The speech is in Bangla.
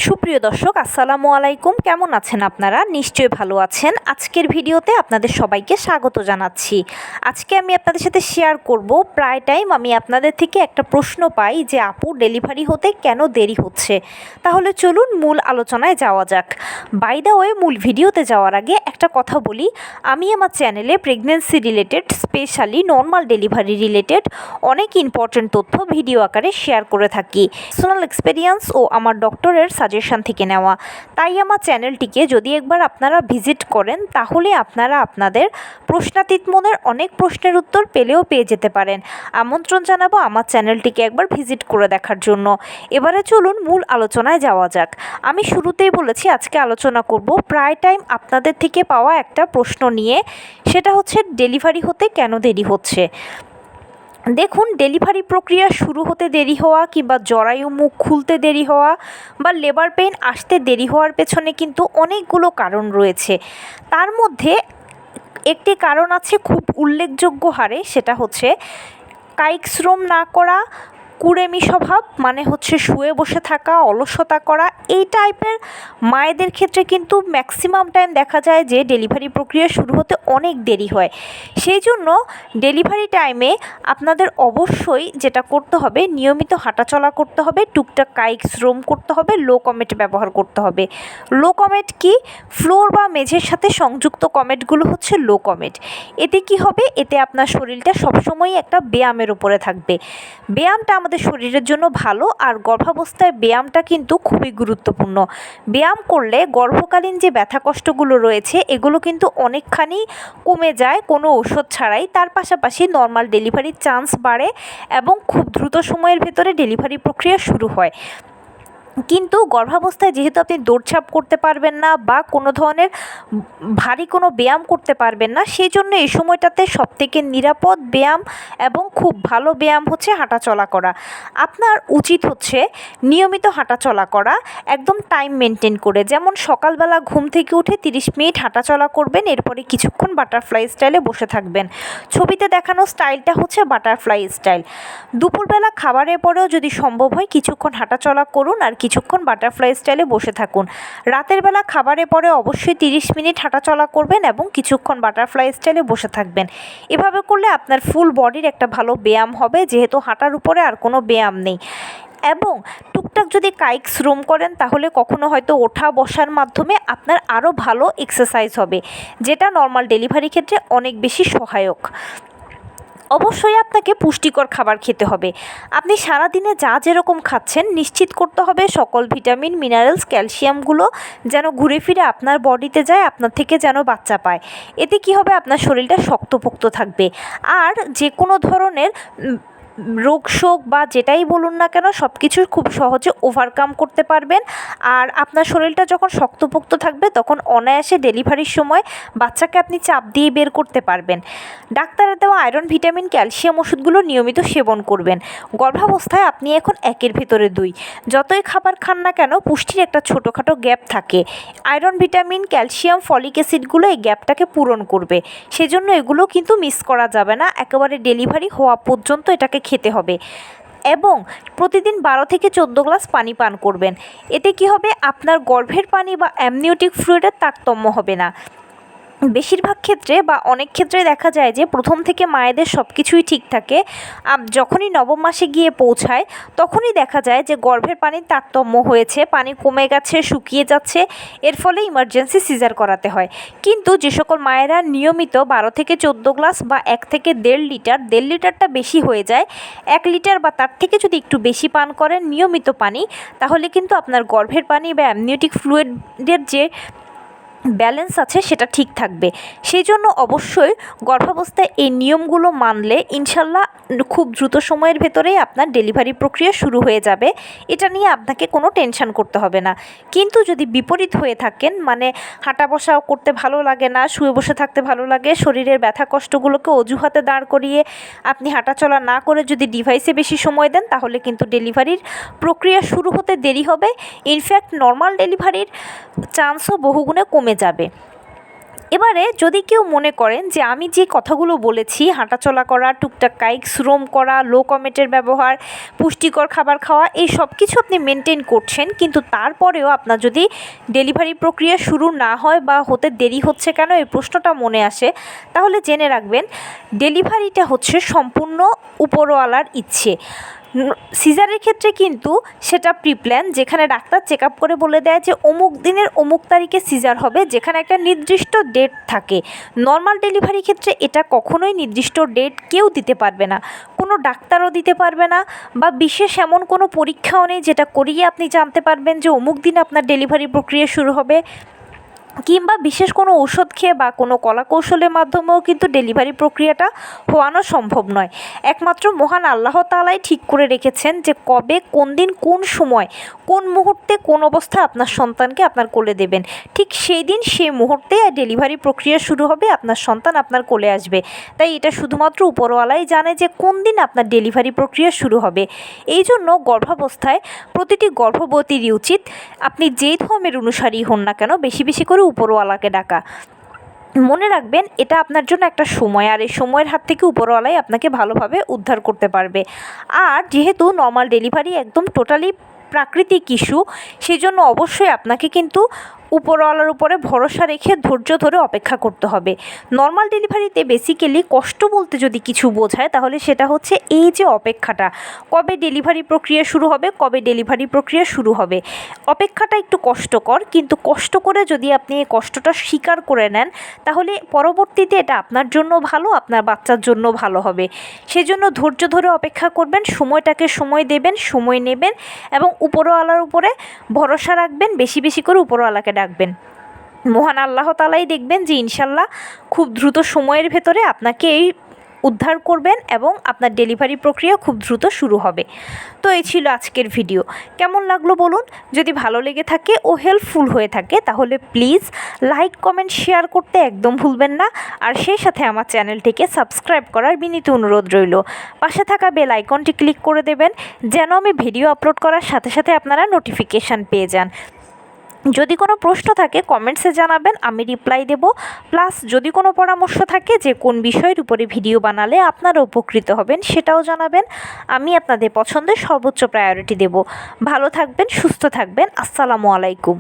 সুপ্রিয় দর্শক আসসালামু আলাইকুম, কেমন আছেন আপনারা? নিশ্চয়ই ভালো আছেন। আজকের ভিডিওতে আপনাদের সবাইকে স্বাগত জানাচ্ছি। আজকে আমি আপনাদের সাথে শেয়ার করব, প্রায় টাইম আমি আপনাদের থেকে একটা প্রশ্ন পাই যে আপু ডেলিভারি হতে কেন দেরি হচ্ছে। তাহলে চলুন মূল আলোচনায় যাওয়া যাক। বাই দ্য ওয়ে, মূল ভিডিওতে যাওয়ার আগে একটা কথা বলি, আমি আমার চ্যানেলে pregnancy related, specially normal delivery related অনেক ইম্পর্টেন্ট তথ্য ভিডিও আকারে শেয়ার করে থাকি। পার্সোনাল এক্সপেরিয়েন্স ও আমার ডক্টরের সাজেশন থেকে নেওয়া। তাই আমার চ্যানেলটিকে যদি একবার আপনারা ভিজিট করেন তাহলে আপনারা আপনাদের প্রশ্নাতীত মনের অনেক প্রশ্নের উত্তর পেয়ে যেতে পারেন। আমন্ত্রণ জানাবো আমার চ্যানেলটিকে একবার ভিজিট করে দেখার জন্য। এবারে চলুন মূল আলোচনায় যাওয়া যাক। আমি শুরুতেই বলেছি আজকে আলোচনা করব প্রায় টাইম আপনাদের থেকে পাওয়া একটা প্রশ্ন নিয়ে, সেটা হচ্ছে ডেলিভারি হতে কেন দেরি হচ্ছে। দেখুন, ডেলিভারি প্রক্রিয়া শুরু হতে দেরি হওয়া কিংবা জরায়ু মুখ খুলতে দেরি হওয়া বা লেবার পেইন আসতে দেরি হওয়ার পেছনে কিন্তু অনেকগুলো কারণ রয়েছে। তার মধ্যে একটি কারণ আছে খুব উল্লেখযোগ্য হারে, সেটা হচ্ছে কায়িক শ্রম না করা, কুড়েমি স্বভাব, মানে হচ্ছে শুয়ে বসে থাকা, অলসতা করা। এই টাইপের মায়েদের ক্ষেত্রে কিন্তু ম্যাক্সিমাম টাইম দেখা যায় যে ডেলিভারি প্রক্রিয়া শুরু হতে অনেক দেরি হয়। সেই জন্য ডেলিভারি টাইমে আপনাদের অবশ্যই যেটা করতে হবে, নিয়মিত হাঁটাচলা করতে হবে, টুকটাক কায়িক শ্রম করতে হবে, লো কমেট ব্যবহার করতে হবে। লো কমেট কি? ফ্লোর বা মেঝের সাথে সংযুক্ত কমেটগুলো হচ্ছে লো কমেট। এতে কি হবে? এতে আপনার শরীরটা সবসময়ই একটা ব্যায়ামের উপরে থাকবে। ব্যায়ামটা আমাদের শরীরের জন্য ভালো, আর গর্ভাবস্থায় ব্যায়ামটা কিন্তু খুবই গুরুত্বপূর্ণ। ব্যায়াম করলে গর্ভকালীন যে ব্যথা কষ্টগুলো রয়েছে এগুলো কিন্তু অনেকখানি কমে যায় কোনো ওষুধ ছাড়াই। তার পাশাপাশি নর্মাল ডেলিভারির চান্স বাড়ে এবং খুব দ্রুত সময়ের ভেতরে ডেলিভারি প্রক্রিয়া শুরু হয়। কিন্তু গর্ভাবস্থায় যেহেতু আপনি দৌড়ঝাঁপ করতে পারবেন না বা কোনো ধরনের ভারী কোনো ব্যায়াম করতে পারবেন না, সেই জন্য এই সময়টাতে সবথেকে নিরাপদ ব্যায়াম এবং খুব ভালো ব্যায়াম হচ্ছে হাঁটাচলা করা। আপনার উচিত হচ্ছে নিয়মিত হাঁটাচলা করা, একদম টাইম মেনটেন করে। যেমন সকালবেলা ঘুম থেকে উঠে 30 মিনিট হাঁটাচলা করবেন, এরপরে কিছুক্ষণ বাটারফ্লাই স্টাইলে বসে থাকবেন। ছবিতে দেখানো স্টাইলটা হচ্ছে বাটারফ্লাই স্টাইল। দুপুরবেলা খাবারের পরেও যদি সম্ভব হয় কিছুক্ষণ হাঁটাচলা করুন আর কিছুক্ষণ বাটারফ্লাই স্টাইলে বসে থাকুন। রাতের বেলা খাবারের পরে অবশ্যই 30 মিনিট হাঁটাচলা করবেন এবং কিছুক্ষণ বাটারফ্লাই স্টাইলে বসে থাকবেন। এভাবে করলে আপনার ফুল বডির একটা ভালো ব্যায়াম হবে, যেহেতু হাঁটার উপরে আর কোনো ব্যায়াম নেই। এবং টুকটাক যদি কায়িক শ্রম করেন তাহলে কখনো হয়তো ওঠা বসার মাধ্যমে আপনার আরও ভালো এক্সারসাইজ হবে, যেটা নর্মাল ডেলিভারি ক্ষেত্রে অনেক বেশি সহায়ক। অবশ্যই আপনাকে পুষ্টিকর খাবার খেতে হবে। আপনি সারাদিনে যা যেরকম খাচ্ছেন নিশ্চিত করতে হবে সকল ভিটামিন, মিনারেলস, ক্যালসিয়ামগুলো যেন ঘুরে ফিরে আপনার বডিতে যায়, আপনার থেকে যেন বাচ্চা পায়। এতে কি হবে? আপনার শরীরটা শক্তপোক্ত থাকবে, আর যে কোনো ধরনের রোগ শোক বা যেটাই বলুন না কেন সব কিছু খুব সহজে ওভারকাম করতে পারবেন। আর আপনার শরীরটা যখন শক্তপোক্ত থাকবে তখন অনায়াসে ডেলিভারির সময় বাচ্চাকে আপনি চাপ দিয়ে বের করতে পারবেন। ডাক্তারের দেওয়া আয়রন, ভিটামিন, ক্যালসিয়াম ওষুধগুলো নিয়মিত সেবন করবেন। গর্ভাবস্থায় আপনি এখন 1-এর ভেতরে 2, যতই খাবার খান না কেন পুষ্টির একটা ছোটোখাটো গ্যাপ থাকে। আয়রন, ভিটামিন, ক্যালসিয়াম, ফলিক অ্যাসিডগুলো এই গ্যাপটাকে পূরণ করবে। সেজন্য এগুলো কিন্তু মিস করা যাবে না, একেবারে ডেলিভারি হওয়া পর্যন্ত এটাকে খেতে হবে। এবং প্রতিদিন 12 থেকে 14 গ্লাস পানি পান করবেন। এতে কি হবে? আপনার গর্ভের পানি বা অ্যামনিওটিক ফ্লুইডের তারতম্য হবে না। বেশিরভাগ ক্ষেত্রে বা অনেক ক্ষেত্রে দেখা যায় যে প্রথম থেকে মায়েদের সব কিছুই ঠিক থাকে, যখনই নবম মাসে গিয়ে পৌঁছায় তখনই দেখা যায় যে গর্ভের পানির তারতম্য হয়েছে, পানি কমে গেছে, শুকিয়ে যাচ্ছে, এর ফলে ইমার্জেন্সি সিজার করাতে হয়। কিন্তু যে সকল মায়েরা নিয়মিত 12 থেকে 14 গ্লাস বা 1 থেকে 1.5 লিটার, 1.5 লিটারটা বেশি হয়ে যায়, 1 লিটার বা তার থেকে যদি একটু বেশি পান করেন নিয়মিত পানি, তাহলে কিন্তু আপনার গর্ভের পানি বা অ্যামনিওটিক ফ্লুইডের যে ব্যালেন্স আছে সেটা ঠিক থাকবে। সেই জন্য অবশ্যই গর্ভাবস্থায় এই নিয়মগুলো মানলে ইনশাল্লাহ খুব দ্রুত সময়ের ভেতরেই আপনার ডেলিভারি প্রক্রিয়া শুরু হয়ে যাবে। এটা নিয়ে আপনাকে কোনো টেনশন করতে হবে না। কিন্তু যদি বিপরীত হয়ে থাকেন, মানে হাঁটা বসাও করতে ভালো লাগে না, শুয়ে বসে থাকতে ভালো লাগে, শরীরের ব্যথা কষ্টগুলোকে অজুহাতে দাঁড় করিয়ে আপনি হাঁটাচলা না করে যদি ডিভাইসে বেশি সময় দেন, তাহলে কিন্তু ডেলিভারির প্রক্রিয়া শুরু হতে দেরি হবে। ইনফ্যাক্ট নর্মাল ডেলিভারির চান্সও বহুগুণে কমে যাবে। এবারে যদি কেউ মনে করেন যে আমি যে কথাগুলো বলেছি, হাঁটাচলা করা, টুকটাক কায়িক শ্রম করা, লো কমেটের ব্যবহার, পুষ্টিকর খাবার খাওয়া, এই সব কিছু আপনি মেনটেন করছেন, কিন্তু তারপরেও আপনার যদি ডেলিভারি প্রক্রিয়া শুরু না হয় বা হতে দেরি হচ্ছে কেন এই প্রশ্নটা মনে আসে, তাহলে জেনে রাখবেন ডেলিভারিটা হচ্ছে সম্পূর্ণ উপরওয়ালার ইচ্ছে। সিজারের ক্ষেত্রে কিন্তু সেটা প্রিপ্ল্যান, যেখানে ডাক্তার চেক আপ করে বলে দেয় যে অমুক দিনের অমুক তারিখে সিজার হবে, যেখানে একটা নির্দিষ্ট ডেট থাকে। নর্মাল ডেলিভারি ক্ষেত্রে এটা কখনোই নির্দিষ্ট ডেট কেউ দিতে পারবে না, কোনো ডাক্তারও দিতে পারবে না, বা বিশেষ এমন কোনো পরীক্ষাও নেই যেটা করিয়ে আপনি জানতে পারবেন যে অমুক দিন আপনার ডেলিভারি প্রক্রিয়া শুরু হবে, কিংবা বিশেষ কোনো ঔষধ খেয়ে বা কোনো কলাকৌশলের মাধ্যমেও কিন্তু ডেলিভারি প্রক্রিয়াটা হওয়ানো সম্ভব নয়। একমাত্র মহান আল্লাহ তাআলাই ঠিক করে রেখেছেন যে কবে, কোন দিন, কোন সময়, কোন মুহূর্তে, কোন অবস্থায় আপনার সন্তানকে আপনার কোলে দেবেন, ঠিক সেই দিন সেই মুহূর্তে ডেলিভারি প্রক্রিয়া শুরু হবে, আপনার সন্তান আপনার কোলে আসবে। তাই এটা শুধুমাত্র উপরওয়ালাই জানে যে কোন দিন আপনার ডেলিভারি প্রক্রিয়া শুরু হবে। এই জন্য গর্ভাবস্থায় প্রতিটি গর্ভবতীরই উচিত, আপনি যেই ধর্মের অনুসারী হন না কেন, বেশি বেশি করে উপরওয়ালাকে ডাকা। মনে রাখবেন এটা আপনার জন্য একটা সময়, আর এই সময়ের হাত থেকে উপরওয়ালাই আপনাকে ভালোভাবে উদ্ধার করতে পারবে। আর যেহেতু নর্মাল ডেলিভারি একদম টোটালি প্রাকৃতিক ইস্যু, সেই জন্য অবশ্যই আপনাকে কিন্তু উপরওয়ালার উপরে ভরসা রেখে ধৈর্য ধরে অপেক্ষা করতে হবে। নর্মাল ডেলিভারিতে বেসিক্যালি কষ্ট বলতে যদি কিছু বোঝায়, তাহলে সেটা হচ্ছে এই যে অপেক্ষাটা, কবে ডেলিভারি প্রক্রিয়া শুরু হবে, কবে ডেলিভারি প্রক্রিয়া শুরু হবে। অপেক্ষাটা একটু কষ্টকর, কিন্তু কষ্ট করে যদি আপনি এই কষ্টটা স্বীকার করে নেন, তাহলে পরবর্তীতে এটা আপনার জন্য ভালো, আপনার বাচ্চার জন্য ভালো হবে। সেজন্য ধৈর্য ধরে অপেক্ষা করবেন, সময়টাকে সময় দেবেন, সময় নেবেন, এবং উপরওয়ালার উপরে ভরসা রাখবেন, বেশি বেশি করে উপরওয়ালাকে ডাকবেন। মহান আল্লাহ তাআলাই দেখবেন যে ইনশাল্লাহ খুব দ্রুত সময়ের ভেতরে আপনাকে এই উদ্ধার করবেন এবং আপনার ডেলিভারি প্রক্রিয়া খুব দ্রুত শুরু হবে। তো এই ছিল আজকের ভিডিও। কেমন লাগলো বলুন? যদি ভালো লেগে থাকে ও হেল্পফুল হয়ে থাকে, তাহলে প্লিজ লাইক, কমেন্ট, শেয়ার করতে একদম ভুলবেন না। আর সেই সাথে আমার চ্যানেলটিকে সাবস্ক্রাইব করার বিনীত অনুরোধ রইল। পাশে থাকা বেল আইকনটি ক্লিক করে দেবেন, যেন আমি ভিডিও আপলোড করার সাথে সাথে আপনারা নোটিফিকেশান পেয়ে যান। যদি কোনো প্রশ্ন থাকে কমেন্টসে জানাবেন, আমি রিপ্লাই দেব। প্লাস যদি কোনো পরামর্শ থাকে যে কোন বিষয়ের উপরে ভিডিও বানালে আপনারা উপকৃত হবেন, সেটাও জানাবেন। আমি আপনাদের পছন্দের সর্বোচ্চ প্রায়োরিটি দেব। ভালো থাকবেন, সুস্থ থাকবেন। আসসালামু আলাইকুম।